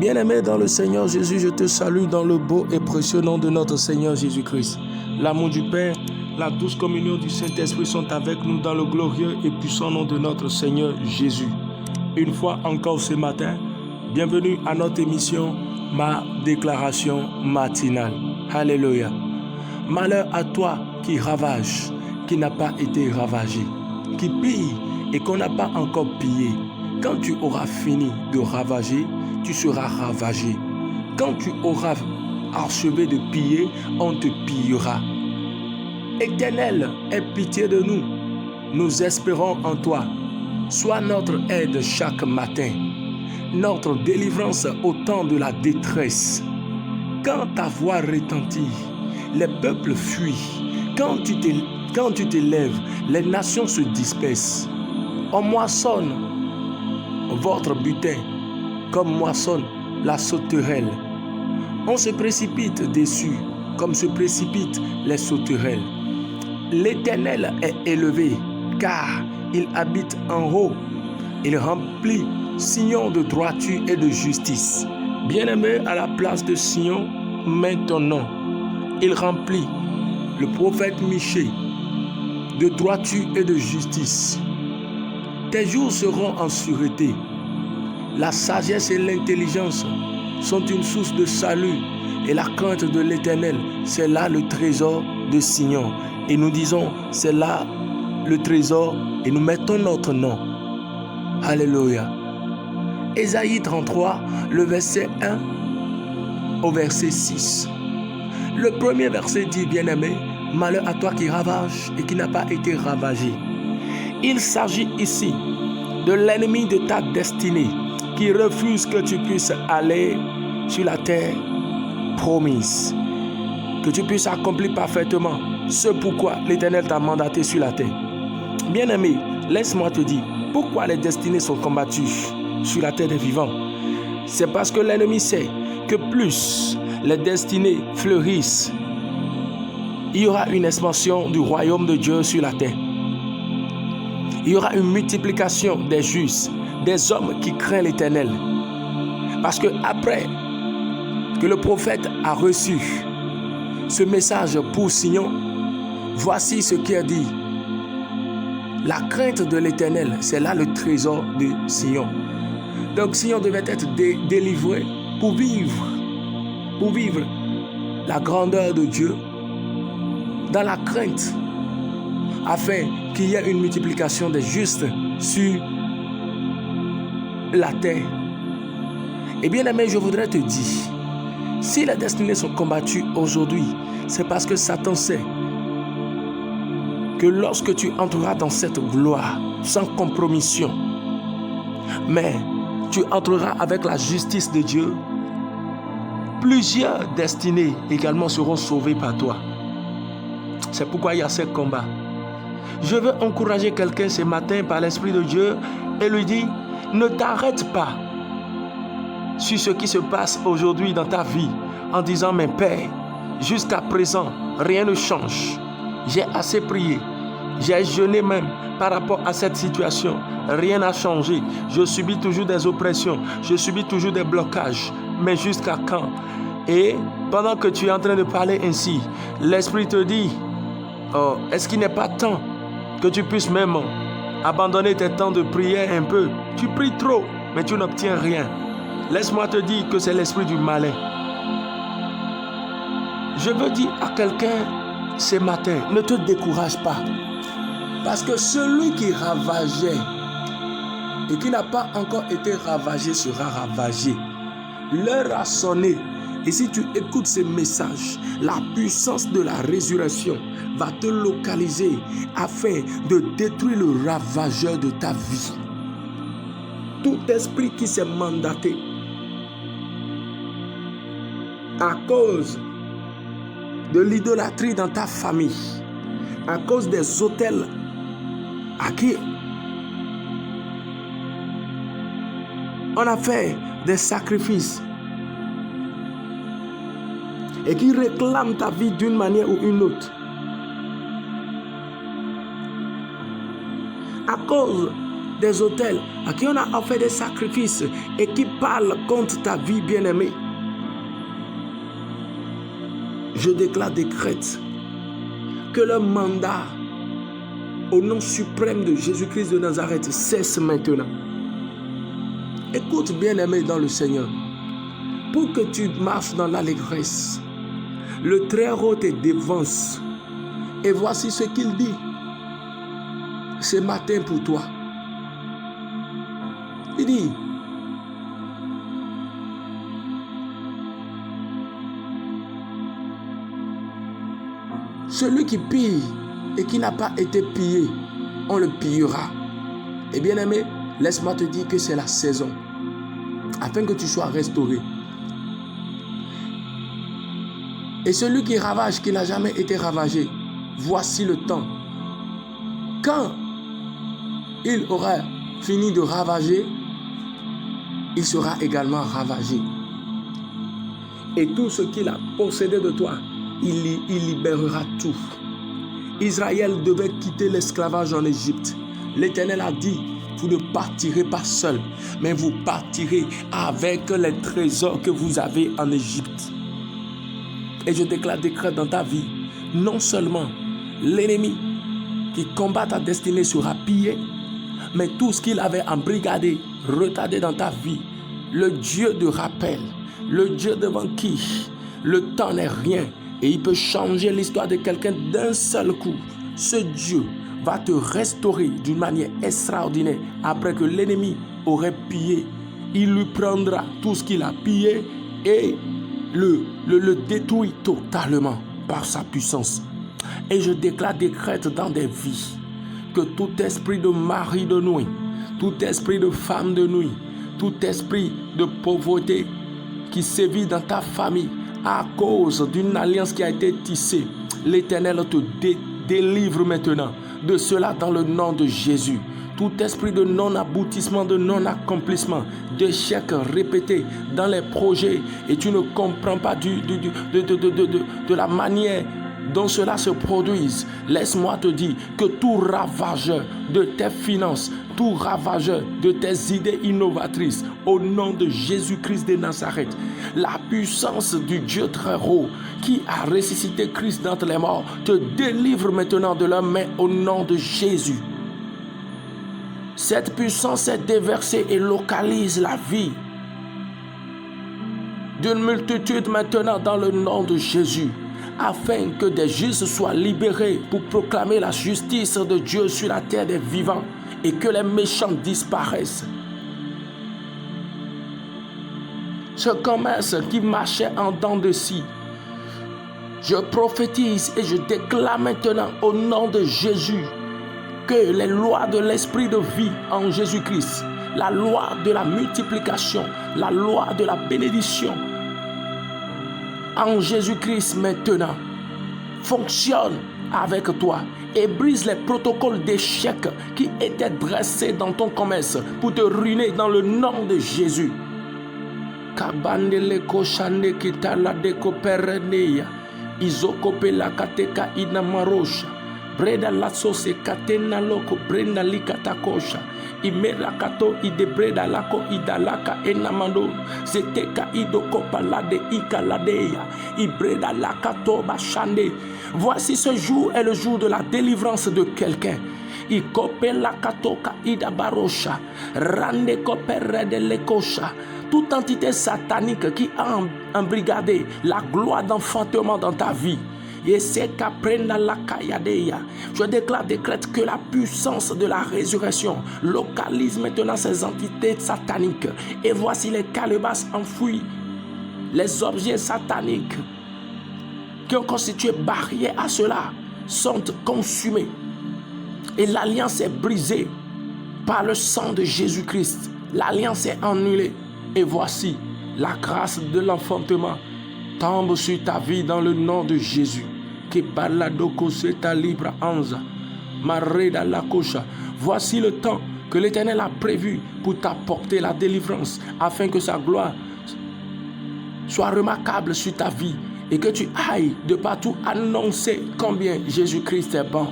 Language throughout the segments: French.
Bien-aimé dans le Seigneur Jésus, je te salue dans le beau et précieux nom de notre Seigneur Jésus-Christ. L'amour du Père, la douce communion du Saint-Esprit sont avec nous dans le glorieux et puissant nom de notre Seigneur Jésus. Une fois encore ce matin, bienvenue à notre émission, ma déclaration matinale. Alléluia. Malheur à toi qui ravage, qui n'a pas été ravagé, qui pille et qu'on n'a pas encore pillé. Quand tu auras fini de ravager, tu seras ravagé. Quand tu auras achevé de piller, on te pillera. Éternel, aie pitié de nous. Nous espérons en toi. Sois notre aide chaque matin, notre délivrance au temps de la détresse. Quand ta voix retentit, les peuples fuient. Quand tu t'élèves, les nations se dispersent. On moissonne votre butin comme moissonne la sauterelle. On se précipite dessus comme se précipitent les sauterelles. L'Éternel est élevé car il habite en haut. Il remplit Sion de droiture et de justice. Bien-aimé, à la place de Sion, maintenant, il remplit le prophète Michée de droiture et de justice. Tes jours seront en sûreté. La sagesse et l'intelligence sont une source de salut et la crainte de l'Éternel, c'est là le trésor de Sion. Et nous disons, c'est là le trésor et nous mettons notre nom. Alléluia. Ésaïe 33, le verset 1 au verset 6. Le premier verset dit, bien-aimé, malheur à toi qui ravage et qui n'a pas été ravagé. Il s'agit ici de l'ennemi de ta destinée qui refuse que tu puisses aller sur la terre promise, que tu puisses accomplir parfaitement ce pourquoi l'Éternel t'a mandaté sur la terre. Bien-aimé, laisse-moi te dire, pourquoi les destinées sont combattues sur la terre des vivants? C'est parce que l'ennemi sait que plus les destinées fleurissent, il y aura une expansion du royaume de Dieu sur la terre. Il y aura une multiplication des justes, des hommes qui craignent l'Éternel. Parce que après que le prophète a reçu ce message pour Sion, voici ce qui est dit. La crainte de l'Éternel, c'est là le trésor de Sion. Donc Sion devait être délivré pour vivre la grandeur de Dieu dans la crainte, afin qu'il y ait une multiplication des justes sur la terre. Et bien aimé, je voudrais te dire, si les destinées sont combattues aujourd'hui, c'est parce que Satan sait que lorsque tu entreras dans cette gloire sans compromission, mais tu entreras avec la justice de Dieu, plusieurs destinées également seront sauvées par toi. C'est pourquoi il y a ce combat. Je veux encourager quelqu'un ce matin par l'Esprit de Dieu et lui dire, ne t'arrête pas sur ce qui se passe aujourd'hui dans ta vie en disant, mais Père, jusqu'à présent, rien ne change. J'ai assez prié, j'ai jeûné même par rapport à cette situation. Rien n'a changé. Je subis toujours des oppressions, je subis toujours des blocages. Mais jusqu'à quand? Et pendant que tu es en train de parler ainsi, l'Esprit te dit, oh, est-ce qu'il n'est pas temps que tu puisses même abandonner tes temps de prière un peu? Tu pries trop, mais tu n'obtiens rien. Laisse-moi te dire que c'est l'esprit du malin. Je veux dire à quelqu'un ce matin, ne te décourage pas. Parce que celui qui ravageait et qui n'a pas encore été ravagé sera ravagé. L'heure a sonné. Et si tu écoutes ces messages, la puissance de la résurrection va te localiser afin de détruire le ravageur de ta vie. Tout esprit qui s'est mandaté à cause de l'idolâtrie dans ta famille, à cause des autels à qui on a fait des sacrifices et qui réclament ta vie d'une manière ou une autre, à cause des autels, à qui on a offert des sacrifices et qui parlent contre ta vie, bien-aimée. Je déclare, décrète que le mandat au nom suprême de Jésus-Christ de Nazareth cesse maintenant. Écoute, bien-aimé dans le Seigneur, pour que tu marches dans l'allégresse, le Très-Haut te dévance. Et voici ce qu'il dit ce matin pour toi. Il dit, celui qui pille et qui n'a pas été pillé, on le pillera. Et bien aimé, laisse-moi te dire que c'est la saison, afin que tu sois restauré. Et celui qui ravage, qui n'a jamais été ravagé, voici le temps. Quand il aura fini de ravager, il sera également ravagé. Et tout ce qu'il a possédé de toi, il libérera tout. Israël devait quitter l'esclavage en Égypte. L'Éternel a dit, vous ne partirez pas seul, mais vous partirez avec les trésors que vous avez en Égypte. Et je déclare décret dans ta vie, non seulement l'ennemi qui combat ta destinée sera pillé, mais tout ce qu'il avait embrigadé, retardé dans ta vie, le Dieu de rappel, le Dieu devant qui le temps n'est rien et il peut changer l'histoire de quelqu'un d'un seul coup. Ce Dieu va te restaurer d'une manière extraordinaire après que l'ennemi aurait pillé. Il lui prendra tout ce qu'il a pillé et le détruit totalement par sa puissance. Et je déclare, décrète dans des vies que tout esprit de mari de nuit, tout esprit de femme de nuit, tout esprit de pauvreté qui sévit dans ta famille à cause d'une alliance qui a été tissée, l'Éternel te délivre maintenant de cela dans le nom de Jésus. Tout esprit de non-aboutissement, de non-accomplissement, d'échec répété dans les projets et tu ne comprends pas de la manière dont cela se produise, laisse-moi te dire que tout ravageur de tes finances, tout ravageur de tes idées innovatrices, au nom de Jésus-Christ de Nazareth, la puissance du Dieu très haut qui a ressuscité Christ d'entre les morts te délivre maintenant de leurs mains au nom de Jésus. Cette puissance est déversée et localise la vie d'une multitude maintenant dans le nom de Jésus, afin que des justes soient libérés pour proclamer la justice de Dieu sur la terre des vivants et que les méchants disparaissent. Ce commerce qui marchait en dents de scie, je prophétise et je déclare maintenant au nom de Jésus que les lois de l'esprit de vie en Jésus-Christ, la loi de la multiplication, la loi de la bénédiction en Jésus-Christ maintenant fonctionne avec toi et brise les protocoles d'échec qui étaient dressés dans ton commerce pour te ruiner dans le nom de Jésus. Kabandele koshande kitala deko pereneya izokope la kateka inamarosha breda la sose katena loko brenda likatakosha imela kato ide breda lako idalaka enamando zeteka idoko palade ikaladeya ibreda lakato bashande. Voici ce jour est le jour de la délivrance de quelqu'un. Ikope lakatoka idabarosha rande kopere de lekosha. Toute entité satanique qui a embrigadé la gloire d'enfantement dans ta vie. Je déclare, décrète que la puissance de la résurrection localise maintenant ces entités sataniques. Et voici les calebasses enfouies, les objets sataniques qui ont constitué barrière à cela sont consumés. Et l'alliance est brisée par le sang de Jésus-Christ. L'alliance est annulée. Et voici, la grâce de l'enfantement tombe sur ta vie dans le nom de Jésus. Voici le temps que l'Éternel a prévu pour t'apporter la délivrance, afin que sa gloire soit remarquable sur ta vie et que tu ailles de partout annoncer combien Jésus-Christ est bon.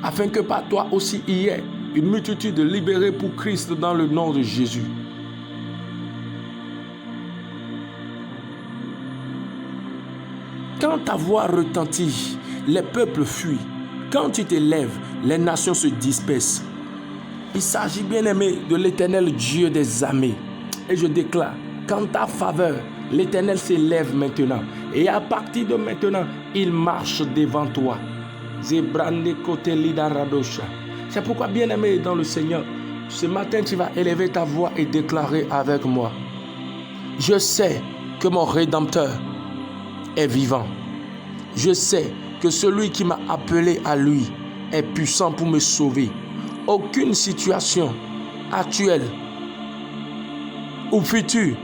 Afin que par toi aussi hier, Une multitude libérée pour Christ dans le nom de Jésus. Quand ta voix retentit, les peuples fuient. Quand tu t'élèves, les nations se dispersent. Il s'agit, bien-aimé, de l'Éternel Dieu des armées. Et je déclare qu'en ta faveur, l'Éternel s'élève maintenant. Et à partir de maintenant, il marche devant toi. C'est pourquoi, bien-aimé dans le Seigneur, ce matin, tu vas élever ta voix et déclarer avec moi. Je sais que mon Rédempteur est vivant. Je sais que celui qui m'a appelé à lui est puissant pour me sauver. Aucune situation actuelle ou future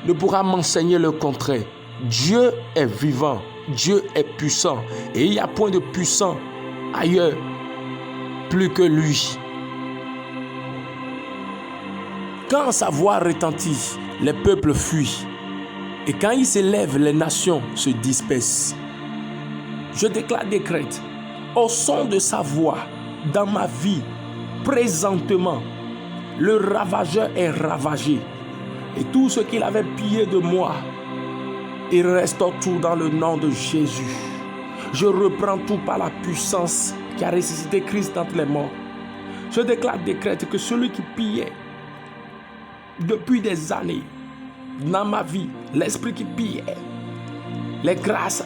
ne pourra m'enseigner le contraire. Dieu est vivant, Dieu est puissant et il n'y a point de puissant ailleurs plus que lui. Quand sa voix retentit, les peuples fuient. Et quand il s'élève, les nations se dispersent. Je déclare, décrète, au son de sa voix, dans ma vie, présentement, le ravageur est ravagé. Et tout ce qu'il avait pillé de moi, il restaure tout dans le nom de Jésus. Je reprends tout par la puissance qui a ressuscité Christ d'entre les morts. Je déclare, décrète que celui qui pillait depuis des années dans ma vie, l'esprit qui pillait les grâces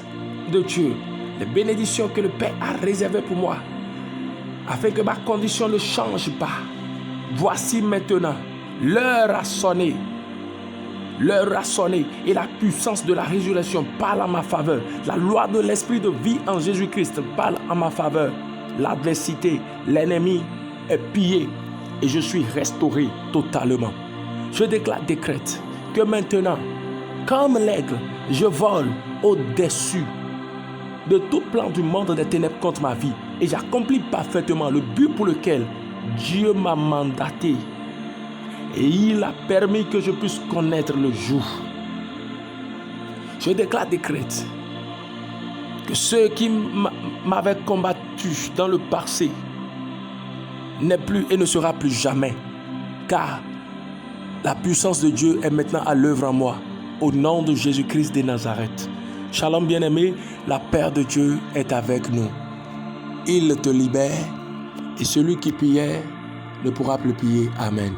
de Dieu, les bénédictions que le Père a réservées pour moi, afin que ma condition ne change pas. Voici maintenant, l'heure a sonné. L'heure a sonné et la puissance de la résurrection parle en ma faveur. La loi de l'esprit de vie en Jésus-Christ parle en ma faveur. L'adversité, l'ennemi est pillé et je suis restauré totalement. Je déclare, décrète que maintenant, comme l'aigle, je vole au-dessus de tout plan du monde des ténèbres contre ma vie et j'accomplis parfaitement le but pour lequel Dieu m'a mandaté. Et il a permis que je puisse connaître le jour. Je déclare, décrète que ceux qui m'avaient combattu dans le passé n'est plus et ne sera plus jamais. Car la puissance de Dieu est maintenant à l'œuvre en moi. Au nom de Jésus-Christ de Nazareth. Shalom bien-aimé, la paix de Dieu est avec nous. Il te libère et celui qui pillait ne pourra plus piller. Amen.